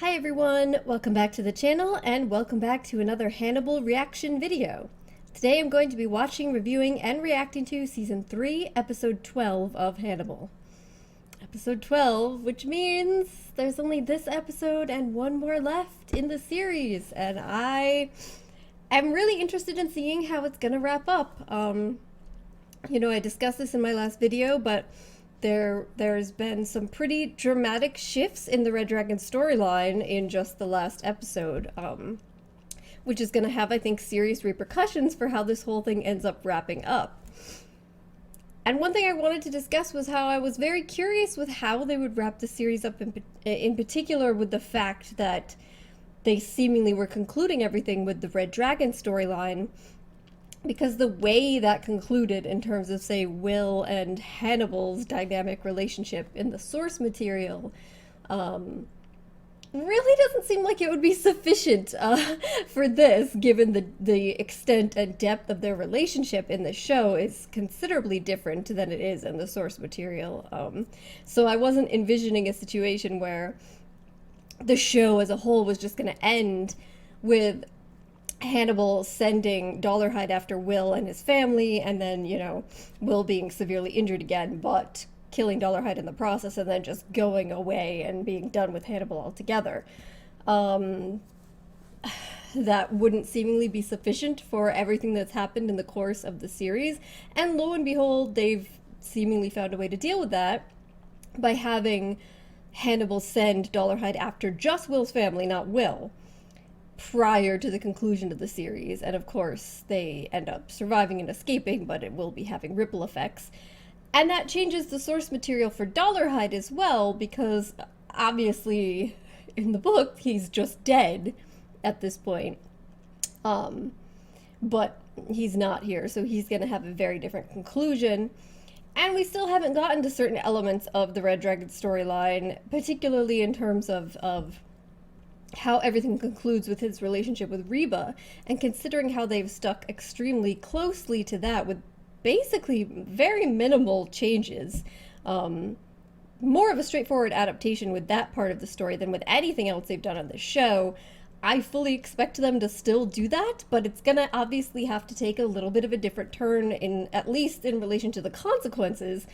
Hi everyone, welcome back to the channel and welcome back to another Hannibal reaction video. Today I'm going to be watching, reviewing, and reacting to Season 3, Episode 12 of Hannibal. Episode 12, which means there's only this episode and one more left in the series, and I am really interested in seeing how it's gonna wrap up. I discussed this in my last video, but there's been some pretty dramatic shifts in the Red Dragon storyline in just the last episode, which is going to have, I think, serious repercussions for how this whole thing ends up wrapping up. And one thing I wanted to discuss was how I was very curious with how they would wrap the series up, in particular with the fact that they seemingly were concluding everything with the Red Dragon storyline, because the way that concluded in terms of, say, Will and Hannibal's dynamic relationship in the source material really doesn't seem like it would be sufficient for this, given the extent and depth of their relationship in the show is considerably different than it is in the source material. So I wasn't envisioning a situation where the show as a whole was just going to end with Hannibal sending Dollarhide after Will and his family, and then, Will being severely injured again, but killing Dollarhide in the process, and then just going away and being done with Hannibal altogether. That wouldn't seemingly be sufficient for everything that's happened in the course of the series, and lo and behold, they've seemingly found a way to deal with that by having Hannibal send Dollarhide after just Will's family, not Will, prior to the conclusion of the series. And of course they end up surviving and escaping, but it will be having ripple effects. And that changes the source material for Dollarhide as well, because obviously in the book he's just dead at this point. But he's not here, so he's going to have a very different conclusion. And we still haven't gotten to certain elements of the Red Dragon storyline, particularly in terms of how everything concludes with his relationship with Reba, and considering how they've stuck extremely closely to that with basically very minimal changes, more of a straightforward adaptation with that part of the story than with anything else they've done on the show. I fully expect them to still do that, but it's gonna obviously have to take a little bit of a different turn, in at least in relation to the consequences,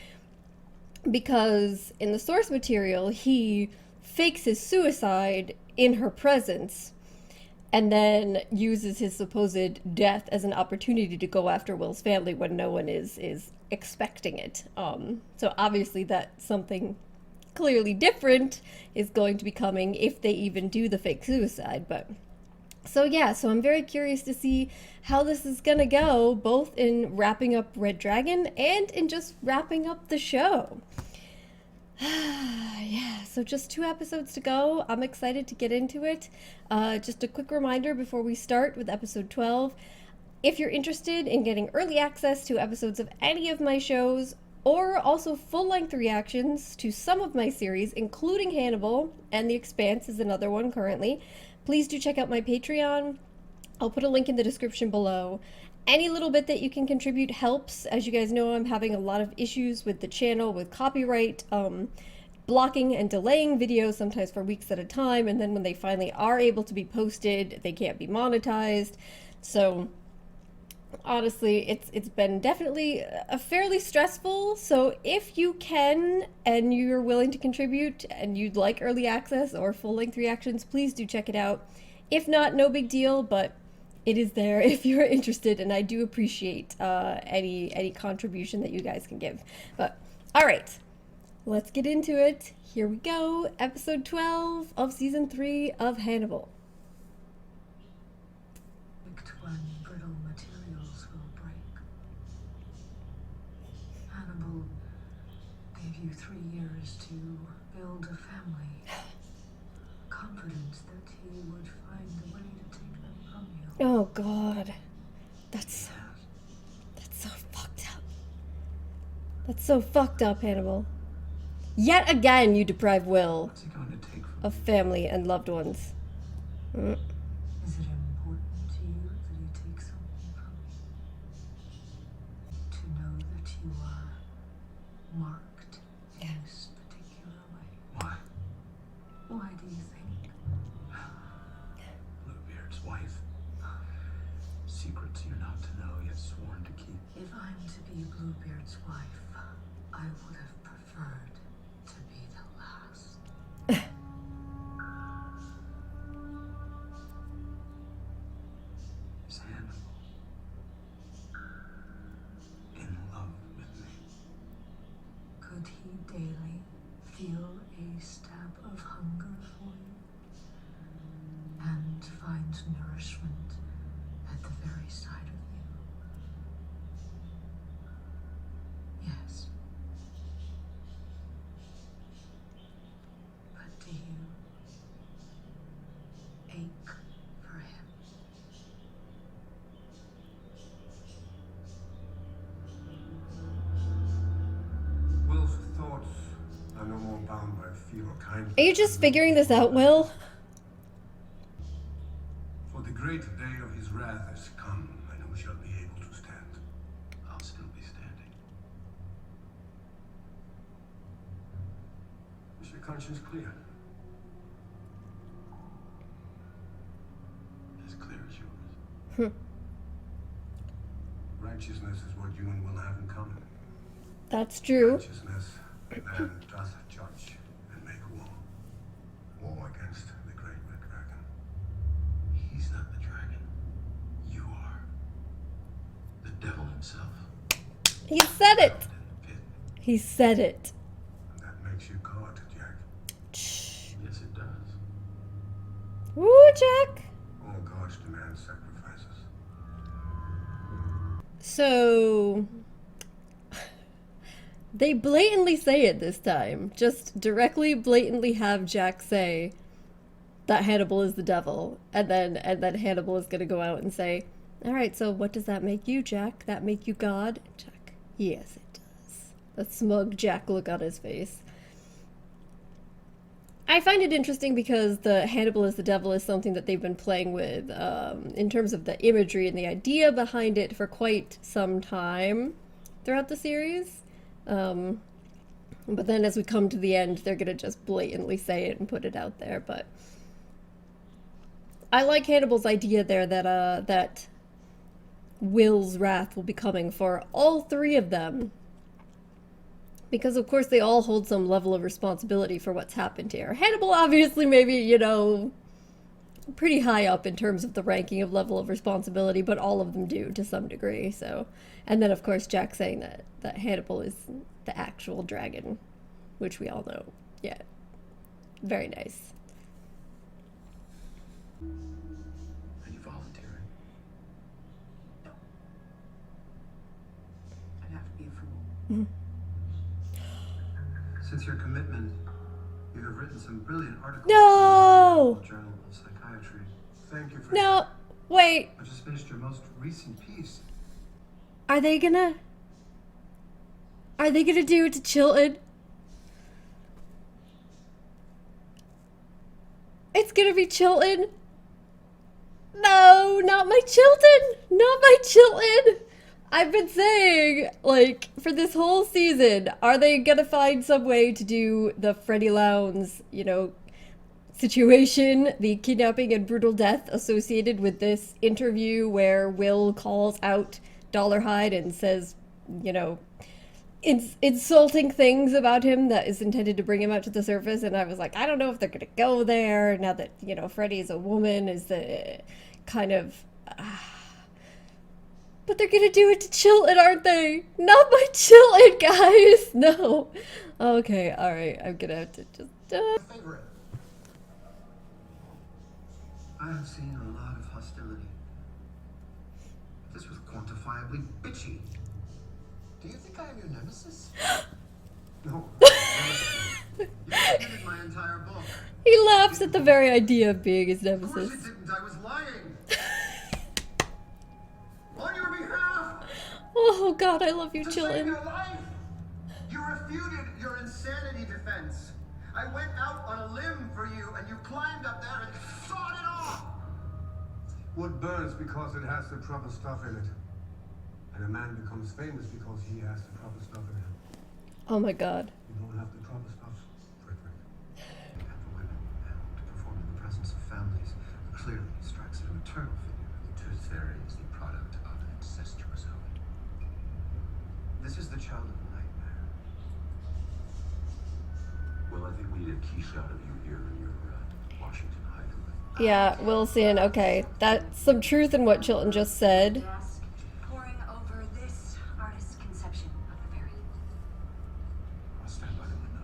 because in the source material he fakes his suicide in her presence and then uses his supposed death as an opportunity to go after Will's family when no one is expecting it. So obviously that something clearly different is going to be coming if they even do the fake suicide. But so I'm very curious to see how this is gonna go, both in wrapping up Red Dragon and in just wrapping up the show. Yeah, so just 2 episodes to go. I'm excited to get into it. Just a quick reminder before we start with episode 12. If you're interested in getting early access to episodes of any of my shows, or also full-length reactions to some of my series, including Hannibal, and The Expanse is another one currently, please do check out my Patreon. I'll put a link in the description below. Any little bit that you can contribute helps. As you guys know, I'm having a lot of issues with the channel with copyright, blocking and delaying videos sometimes for weeks at a time, and then when they finally are able to be posted, they can't be monetized. So honestly, it's been definitely a fairly stressful. So if you can and you're willing to contribute and you'd like early access or full-length reactions, please do check it out. If not, no big deal, but it is there if you're interested, and I do appreciate any contribution that you guys can give. But all right, let's get into it. Here we go, episode 12 of season 3 of Hannibal. When brittle materials will break. Hannibal gave you 3 years to build a family, confident that he would find a way to take them from you. Oh God, that's so fucked up. That's so fucked up, Hannibal. Yet again, you deprive Will What's it going to take from of family and loved ones. Is it important to you that he takes something from you? To know that you are marked in this particular way? Why? Why do you think? Bluebeard's wife, I would have preferred to be the last. Is Hannibal in love with me? Could he daily feel a stab of hunger for you? And find nourishment at the very sight of you? Yes. But do you ache for him? Will's thoughts are no more bound by fear or kindness. Are you just figuring this out, Will? For the great day of his wrath has come, and who shall be able to stand? I'll still be standing. Is your conscience clear? As clear as yours. Righteousness is what you and Will have in common. That's true. Righteousness, man does judge and make war. War against the great red dragon. He's not the dragon. You are. The devil himself. He said it. In the pit. He said it. And that makes you God, Jack. Shh. Yes, it does. Woo, Jack. All gods demand sacrifices. So they blatantly say it this time. Just directly, blatantly have Jack say that Hannibal is the devil, and then Hannibal is gonna go out and say, "All right, so what does that make you, Jack? That make you God?" Jack, yes, it does. A smug Jack look on his face. I find it interesting because the Hannibal is the devil is something that they've been playing with in terms of the imagery and the idea behind it for quite some time throughout the series. But then as we come to the end, they're gonna just blatantly say it and put it out there. But I like Hannibal's idea there that that Will's wrath will be coming for all three of them. Because, of course, they all hold some level of responsibility for what's happened here. Hannibal, obviously, maybe, you know, pretty high up in terms of the ranking of level of responsibility, but all of them do to some degree, so. And then, of course, Jack saying that Hannibal is the actual dragon, which we all know. Yeah. Very nice. Are you volunteering? No. I'd have to be a fool. Mm-hmm. Since your commitment, you have written some brilliant articles. No! In the Journal of Psychiatry. Thank you for. No, wait. I just finished your most recent piece. Are they gonna do it to Chilton? It's gonna be Chilton? No, not my Chilton! Not my Chilton! I've been saying, like, for this whole season, are they gonna find some way to do the Freddie Lowndes, you know, situation, the kidnapping and brutal death associated with this interview where Will calls out Dollarhide and says, you know, insulting things about him that is intended to bring him out to the surface? And I was like, I don't know if they're gonna go there now that, you know, Freddie is a woman, is the kind of... But they're gonna do it to Chilton, aren't they? Not my Chilton, guys! No. Okay, alright, I'm gonna have to just... Favorite. I have seen a lot of hostility. This was quantifiably bitchy. Do you think I am your nemesis? No. You repeated my entire book. He laughs at the very idea of being his Of course nemesis. it didn't. I was lying. On your behalf. Oh god, I love you, To save Chilton. your life. You refuted your insanity defense. I went out on a limb for you, and you climbed up there and sawed it off. Wood burns because it has the proper stuff in it. And a man becomes famous because he has the proper stuff in him. Oh my god. You don't have the proper stuff, Frederick. You have the women, and to perform in the presence of families clearly strikes at a maternal figure. The tooth fairy is the product of an incestuous home. This This is the child of nightmare. Well, I think we need a key shot of you here in your Washington hideaway. Yeah, Wilson, okay. That's some truth in what Chilton just said. Desk, poring over this artist's conception of the fairy. I'll stand by the window.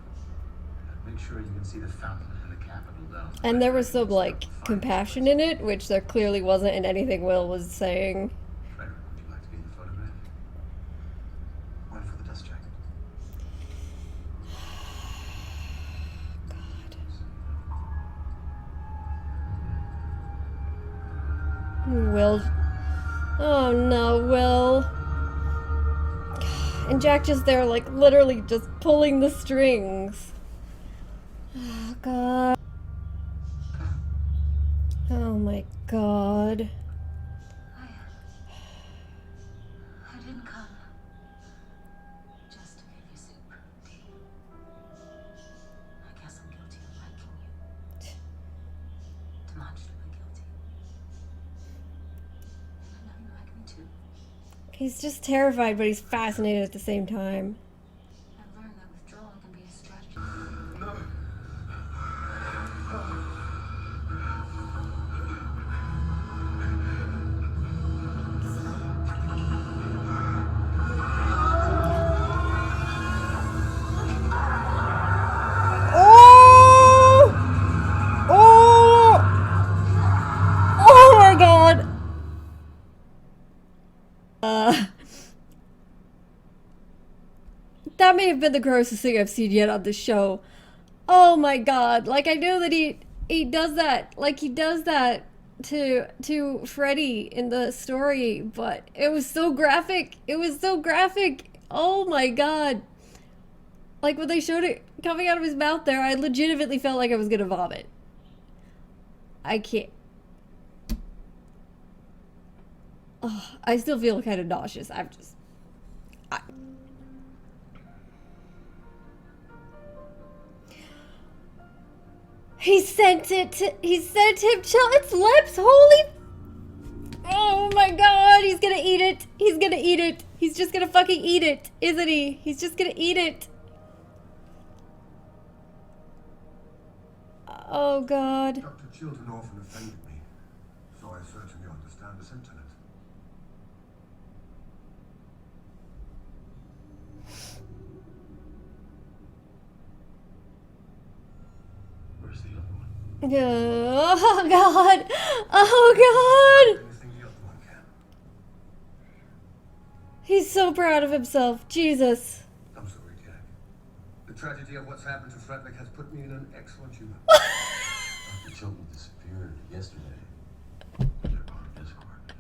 Make sure you can see the fountain and the Capitol down. And there was some, like, compassion in it, which there clearly wasn't in anything Will was saying. Frederick, would you like to be in the photograph? One for the dust jacket. Will. Oh no, Will. And Jack just there, like, literally just pulling the strings. Oh, God. Oh my God. I didn't come just to give you soup, tea. I guess I'm guilty of liking you. Demonstrably guilty. And I know you like me too. He's just terrified, but he's fascinated at the same time. I've learned that withdrawal can be a strategy. No. Oh! Oh! Oh my God! That may have been the grossest thing I've seen yet on this show. Oh my God! Like, I know that he does that, like, he does that to Freddy in the story, but it was so graphic. It was so graphic. Oh my God! Like, when they showed it coming out of his mouth there, I legitimately felt like I was gonna vomit. I can't. Oh, I still feel kind of nauseous. I'm just. He sent him Chilton's lips. Holy. Oh my God. He's gonna eat it. He's gonna eat it. He's just gonna fucking eat it, isn't he? He's just gonna eat it. Oh God. Dr. Chilton often offended me, so I certainly understand the sentiment. Where's the other one? Oh God. Oh God. Anything the other one can. He's so proud of himself. Jesus. I'm sorry, Jack. The tragedy of what's happened to Frederick has put me in an excellent humor. Dr. Chilton disappeared yesterday. They're on escort.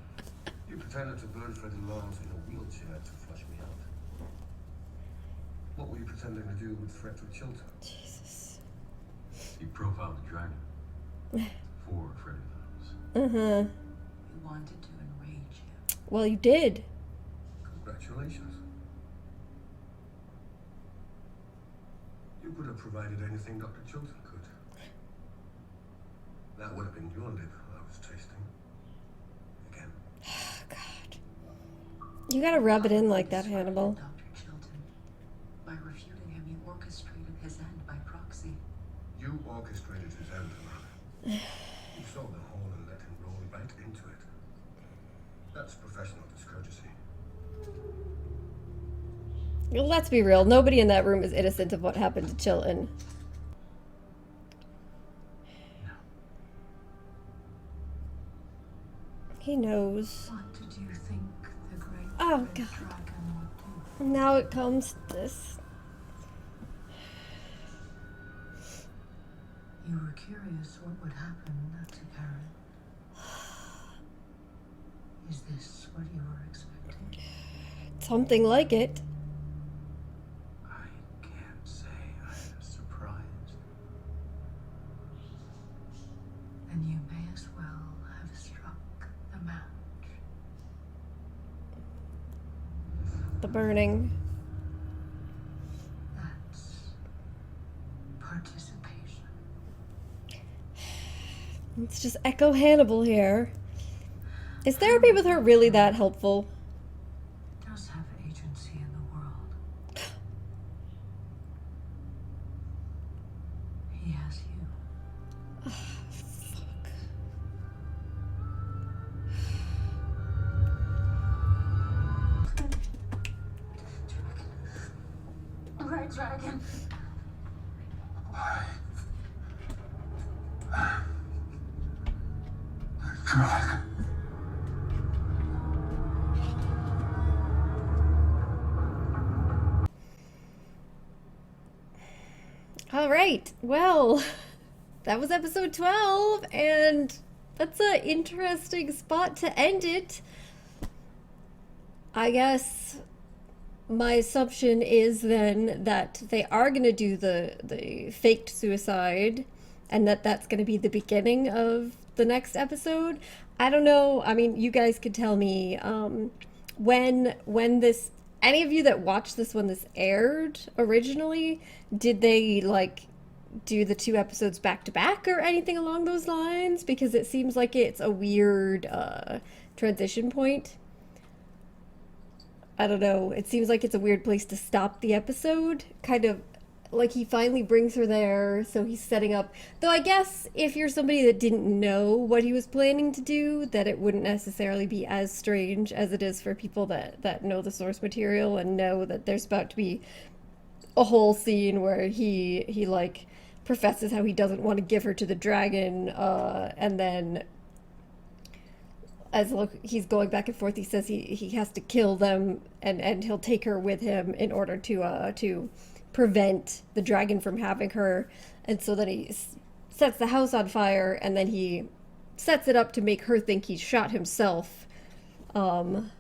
You pretended to burn Freddy Lawrence in a wheelchair to flush me out. What were you pretending to do with Frederick Chilton? Jesus. He profiled the dragon. 4 Freddy films. Uh-huh. You wanted to enrage him. Well, you did. Congratulations. You could have provided anything Dr. Chilton could. That would have been your lip I was tasting. Again. Oh, God. You gotta rub it in like that, Hannibal. Dr. Chilton. By refuting him, you orchestrated his end by proxy. You orchestrated his end, Amanda. You saw the hole and let him roll right into it. That's professional discourtesy. Let's be real. Nobody in that room is innocent of what happened to Chilton. No. He knows. What did you think the great Oh, red God. dragon would do? Now it comes to this. You were curious what would happen to Karen. Is this what you were expecting? Something like it. I can't say I'm surprised. And you may as well have struck the match. The burning. That's participation. Let's just echo Hannibal here. Is therapy with her really that helpful? Does have agency in the world. dragon. Dragon. All right. Well, that was episode 12, and that's an interesting spot to end it. I guess my assumption is then that they are going to do the faked suicide, and that's going to be the beginning of the next episode. I don't know. I mean, you guys could tell me when this, any of you that watched this when this aired originally, did they like do the two episodes back to back or anything along those lines? Because it seems like it's a weird transition point. I don't know. It seems like it's a weird place to stop the episode. Kind of like he finally brings her there, so he's setting up. Though I guess if you're somebody that didn't know what he was planning to do, that it wouldn't necessarily be as strange as it is for people that know the source material and know that there's about to be a whole scene where he like professes how he doesn't want to give her to the dragon, and then as look he's going back and forth, he says he has to kill them, and he'll take her with him in order to prevent the dragon from having her. And so then he sets the house on fire, and then he sets it up to make her think he shot himself, and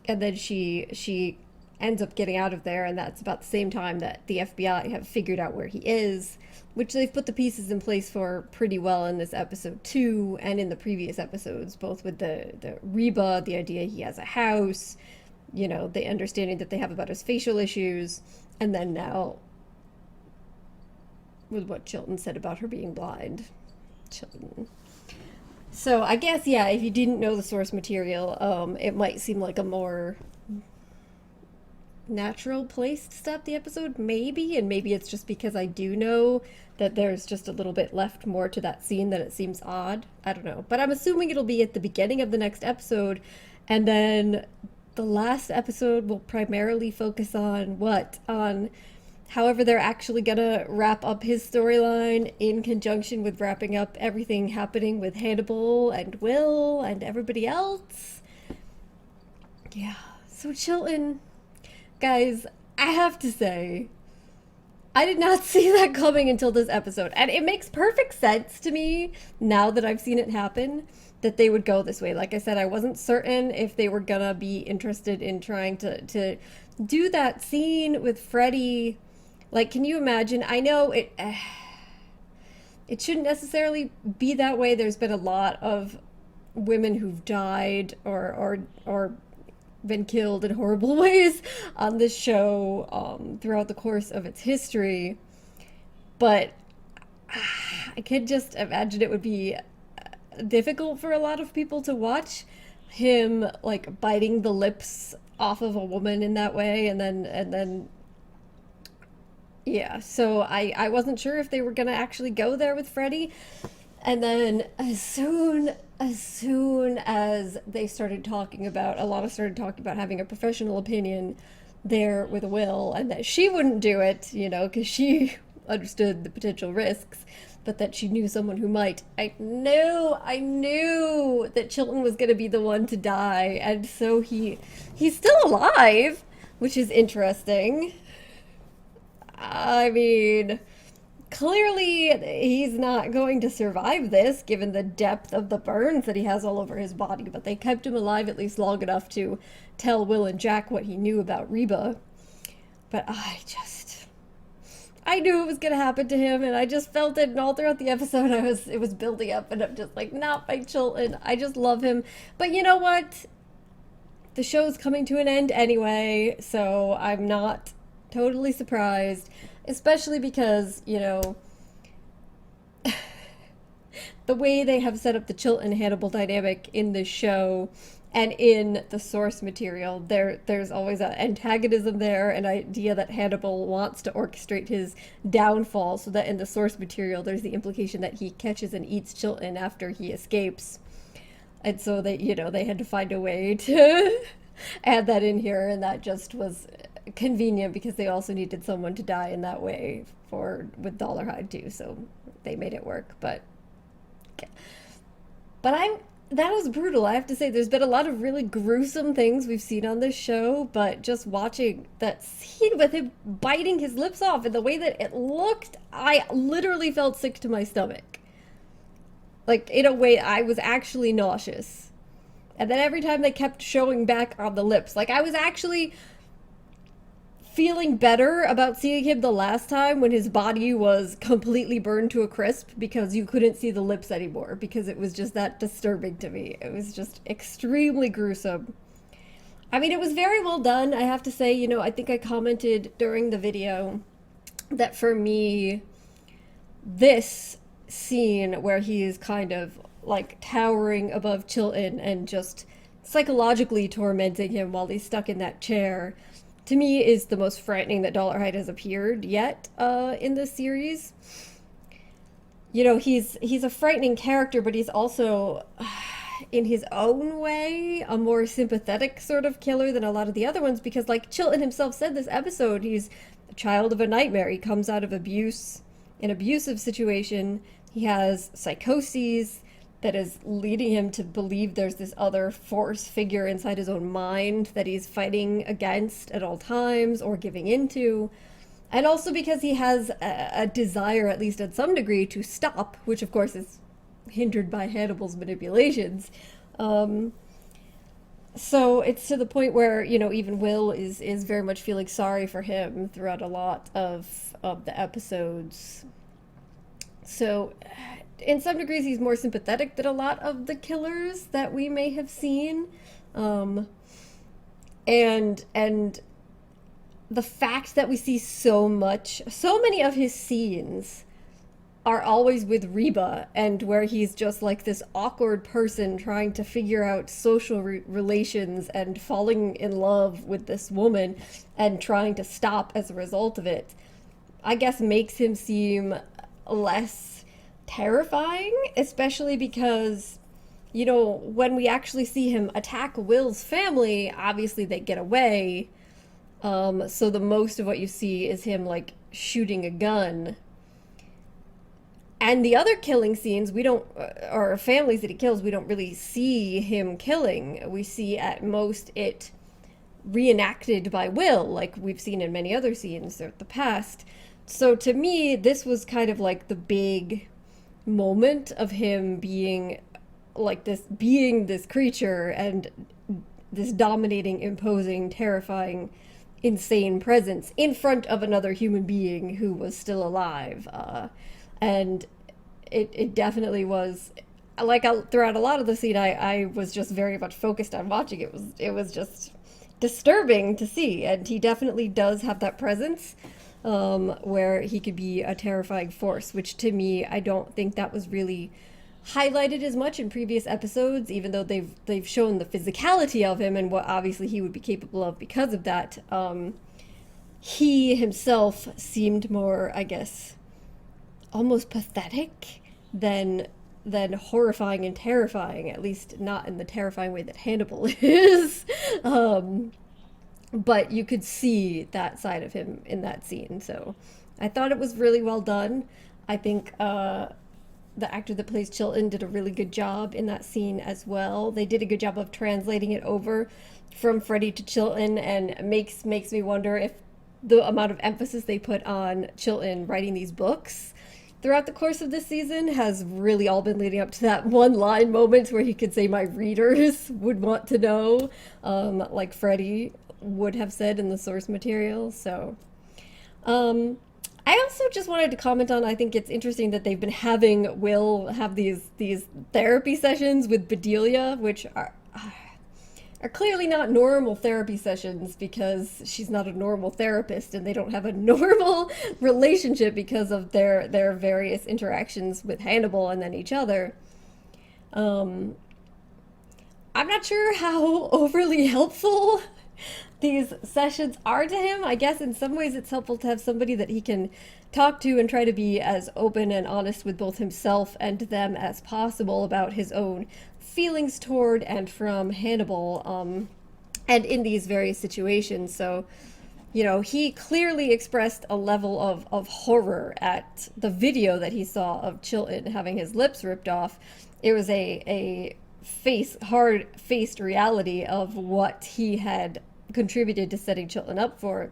then she ends up getting out of there, and that's about the same time that the FBI have figured out where he is, which they've put the pieces in place for pretty well in this episode too, and in the previous episodes, both with the Reba, the idea he has a house, you know, the understanding that they have about his facial issues, and then now with what Chilton said about her being blind. Chilton. So I guess, yeah, if you didn't know the source material, it might seem like a more natural place to stop the episode, maybe, and maybe it's just because I do know that there's just a little bit left more to that scene that it seems odd. I don't know, but I'm assuming it'll be at the beginning of the next episode, and then the last episode will primarily focus on however they're actually gonna wrap up his storyline in conjunction with wrapping up everything happening with Hannibal and Will and everybody else. Yeah, so Chilton, guys, I have to say, I did not see that coming until this episode, and it makes perfect sense to me now that I've seen it happen that they would go this way. Like I said, I wasn't certain if they were gonna be interested in trying to do that scene with Freddy. Like, can you imagine? I know it shouldn't necessarily be that way. There's been a lot of women who've died or been killed in horrible ways on this show throughout the course of its history, but I could just imagine it would be difficult for a lot of people to watch him like biting the lips off of a woman in that way, and then yeah, so I wasn't sure if they were gonna actually go there with Freddy. And then as soon as they started talking about, Alana started talking about having a professional opinion there with Will, and that she wouldn't do it, you know, because she understood the potential risks, but that she knew someone who might. I knew that Chilton was going to be the one to die, and so he's still alive, which is interesting. I mean, clearly he's not going to survive this, given the depth of the burns that he has all over his body, but they kept him alive at least long enough to tell Will and Jack what he knew about Reba. But I knew it was going to happen to him, and I just felt it, and all throughout the episode it was building up, and I'm just like, not by Chilton. I just love him. But you know what? The show's coming to an end anyway, so I'm not totally surprised, especially because, you know, the way they have set up the Chilton Hannibal dynamic in this show and in the source material, there's always an antagonism there, an idea that Hannibal wants to orchestrate his downfall, so that in the source material there's the implication that he catches and eats Chilton after he escapes. And so they, you know, they had to find a way to add that in here, and that just was convenient because they also needed someone to die in that way for with Dollarhide too, so they made it work. But I'm that was brutal. I have to say, there's been a lot of really gruesome things we've seen on this show, but just watching that scene with him biting his lips off and the way that it looked, I literally felt sick to my stomach. Like, in a way, I was actually nauseous. And then every time they kept showing back on the lips, like, I was actually feeling better about seeing him the last time when his body was completely burned to a crisp because you couldn't see the lips anymore, because it was just that disturbing to me. It was just extremely gruesome. I mean, it was very well done, I have to say. You know, I think I commented during the video that for me, this scene where he is kind of like towering above Chilton and just psychologically tormenting him while he's stuck in that chair, to me is the most frightening that Dollarhide has appeared yet in this series. You know, he's a frightening character, but he's also, in his own way, a more sympathetic sort of killer than a lot of the other ones, because like Chilton himself said this episode, he's a child of a nightmare. He comes out of abuse, an abusive situation. He has psychoses that is leading him to believe there's this other force figure inside his own mind that he's fighting against at all times or giving into. And also because he has a desire, at least at some degree, to stop, which of course is hindered by Hannibal's manipulations. So it's to the point where, you know, even Will is very much feeling sorry for him throughout a lot of the episodes. So in some degrees, he's more sympathetic than a lot of the killers that we may have seen. And the fact that we see so many of his scenes are always with Reba, and where he's just like this awkward person trying to figure out social relations and falling in love with this woman and trying to stop as a result of it, I guess makes him seem less terrifying, especially because, you know, when we actually see him attack Will's family, obviously they get away. So the most of what you see is him like shooting a gun. And the other killing scenes, we don't, or families that he kills, we don't really see him killing. We see at most it reenacted by Will, like we've seen in many other scenes throughout the past. So to me, this was kind of like the big moment of him being like this creature and this dominating, imposing, terrifying, insane presence in front of another human being who was still alive. And it definitely was, like, throughout a lot of the scene, I was just very much focused on watching. It was just disturbing to see, and he definitely does have that presence where he could be a terrifying force, which to me, I don't think that was really highlighted as much in previous episodes, even though they've shown the physicality of him and what obviously he would be capable of because of that. He himself seemed more, I guess, almost pathetic than horrifying and terrifying, at least not in the terrifying way that Hannibal is. But you could see that side of him in that scene. So I thought it was really well done. I think the actor that plays Chilton did a really good job in that scene as well. They did a good job of translating it over from Freddy to Chilton, and makes me wonder if the amount of emphasis they put on Chilton writing these books throughout the course of this season has really all been leading up to that one line moment where he could say, "My readers would want to know," like Freddy would have said in the source material. So I also just wanted to comment on, I think it's interesting that they've been having Will have these therapy sessions with Bedelia, which are clearly not normal therapy sessions because she's not a normal therapist, and they don't have a normal relationship because of their various interactions with Hannibal and then each other. I'm not sure how overly helpful these sessions are to him. I guess in some ways it's helpful to have somebody that he can talk to and try to be as open and honest with both himself and them as possible about his own feelings toward and from Hannibal, and in these various situations. So you know, he clearly expressed a level of horror at the video that he saw of Chilton having his lips ripped off. It was a hard-faced reality of what he had contributed to setting Chilton up for.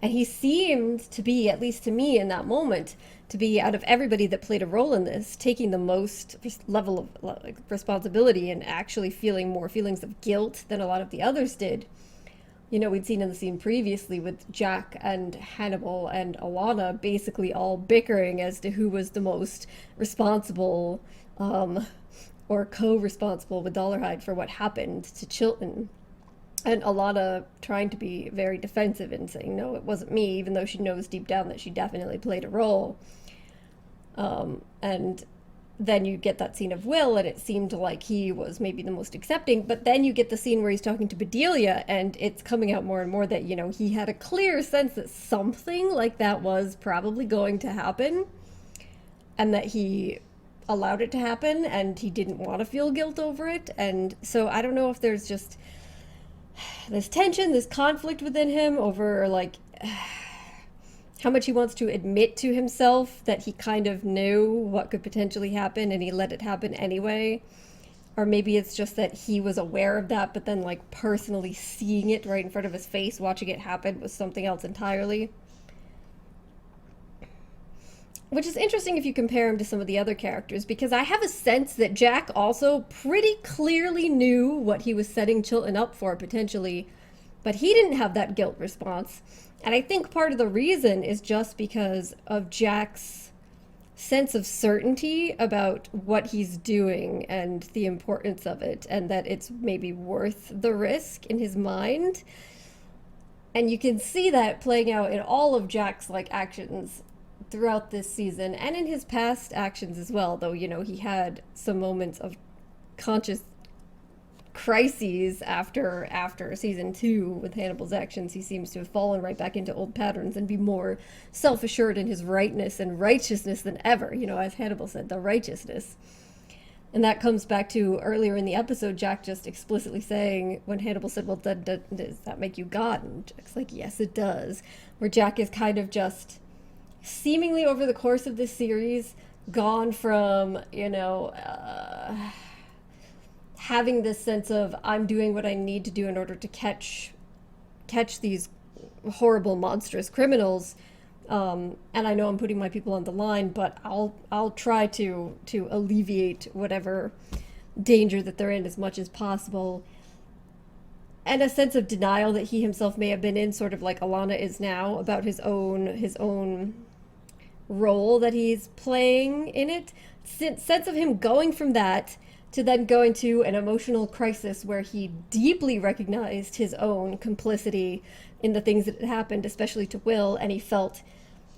And he seemed to be, at least to me in that moment, to be, out of everybody that played a role in this, taking the most level of like, responsibility and actually feeling more feelings of guilt than a lot of the others did. You know, we'd seen in the scene previously with Jack and Hannibal and Alana basically all bickering as to who was the most responsible or co-responsible with Dollarhide for what happened to Chilton. And Alana trying to be very defensive and saying, no, it wasn't me, even though she knows deep down that she definitely played a role. And then you get that scene of Will, and it seemed like he was maybe the most accepting. But then you get the scene where he's talking to Bedelia, and it's coming out more and more that, you know, he had a clear sense that something like that was probably going to happen, and that he allowed it to happen, and he didn't want to feel guilt over it. And so I don't know if there's just this tension, this conflict within him over, like, how much he wants to admit to himself that he kind of knew what could potentially happen and he let it happen anyway. Or maybe it's just that he was aware of that, but then, like, personally seeing it right in front of his face, watching it happen, was something else entirely. Which is interesting if you compare him to some of the other characters, because I have a sense that Jack also pretty clearly knew what he was setting Chilton up for, potentially, but he didn't have that guilt response. And I think part of the reason is just because of Jack's sense of certainty about what he's doing and the importance of it, and that it's maybe worth the risk in his mind. And you can see that playing out in all of Jack's, like, actions throughout this season, and in his past actions as well, though, you know, he had some moments of conscious crises after season 2 with Hannibal's actions. He seems to have fallen right back into old patterns and be more self-assured in his rightness and righteousness than ever, you know, as Hannibal said, the righteousness. And that comes back to earlier in the episode, Jack just explicitly saying, when Hannibal said, well, does that make you God? And Jack's like, yes, it does. Where Jack is kind of just seemingly over the course of this series gone from, you know, having this sense of, I'm doing what I need to do in order to catch these horrible, monstrous criminals, and I know I'm putting my people on the line, but I'll try to alleviate whatever danger that they're in as much as possible. And a sense of denial that he himself may have been in, sort of like Alana is now, about his own role that he's playing in it. Sense of him going from that to then going to an emotional crisis where he deeply recognized his own complicity in the things that had happened, especially to Will, and he felt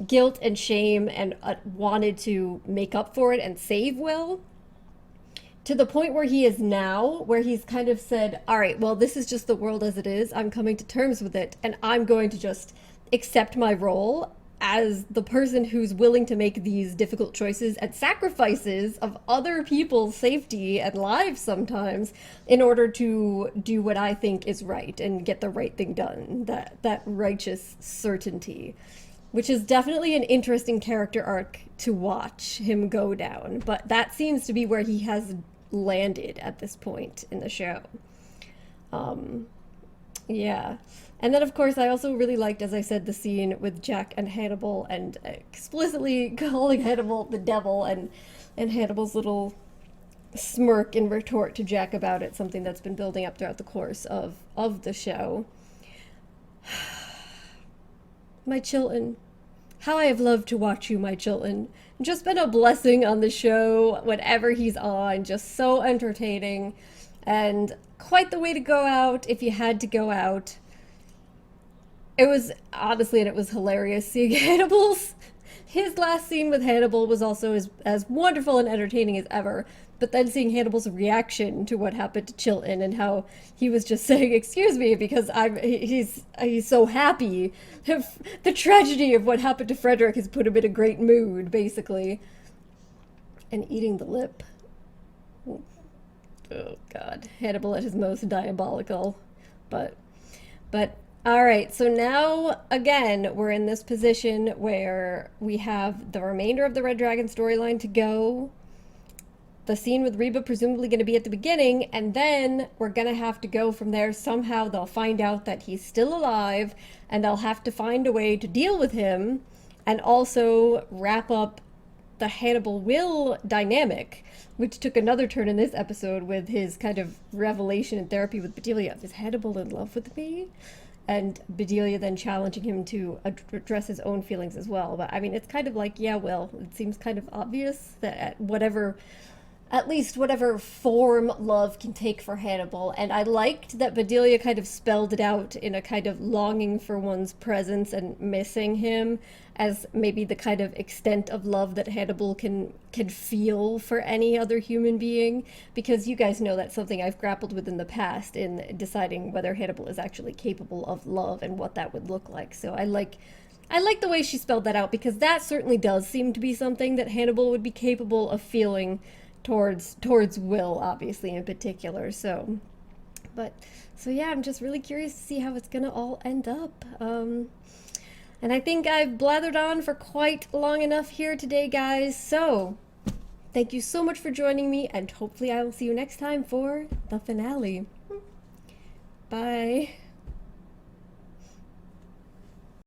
guilt and shame and wanted to make up for it and save Will, to the point where he is now, where he's kind of said, all right, well, this is just the world as it is. I'm coming to terms with it, and I'm going to just accept my role as the person who's willing to make these difficult choices and sacrifices of other people's safety and lives sometimes in order to do what I think is right and get the right thing done. That righteous certainty, which is definitely an interesting character arc to watch him go down. But that seems to be where he has landed at this point in the show. Yeah. And then, of course, I also really liked, as I said, the scene with Jack and Hannibal, and explicitly calling Hannibal the devil, and Hannibal's little smirk in retort to Jack about it, something that's been building up throughout the course of the show. My Chilton. How I have loved to watch you, my Chilton. Just been a blessing on the show whenever he's on. Just so entertaining. And quite the way to go out if you had to go out. It was, honestly, and it was hilarious seeing Hannibal's. His last scene with Hannibal was also as wonderful and entertaining as ever. But then seeing Hannibal's reaction to what happened to Chilton and how he was just saying, excuse me, because he's so happy. The tragedy of what happened to Frederick has put him in a great mood, basically. And eating the lip. Oh, God. Hannibal at his most diabolical. But All right, so now again, we're in this position where we have the remainder of the Red Dragon storyline to go. The scene with Reba presumably going to be at the beginning, and then we're going to have to go from there. Somehow they'll find out that he's still alive, and they'll have to find a way to deal with him, and also wrap up the Hannibal Will dynamic, which took another turn in this episode with his kind of revelation in therapy with Bedelia. Is Hannibal in love with me? And Bedelia then challenging him to address his own feelings as well. But I mean, it's kind of like, yeah, Will, it seems kind of obvious that at least whatever form love can take for Hannibal. And I liked that Bedelia kind of spelled it out in a kind of longing for one's presence and missing him as maybe the kind of extent of love that Hannibal can feel for any other human being, because you guys know that's something I've grappled with in the past in deciding whether Hannibal is actually capable of love and what that would look like. So I like the way she spelled that out, because that certainly does seem to be something that Hannibal would be capable of feeling towards Will, obviously, in particular. So yeah, I'm just really curious to see how it's gonna all end up. And I think I've blathered on for quite long enough here today, guys. So thank you so much for joining me, and hopefully I will see you next time for the finale. Bye.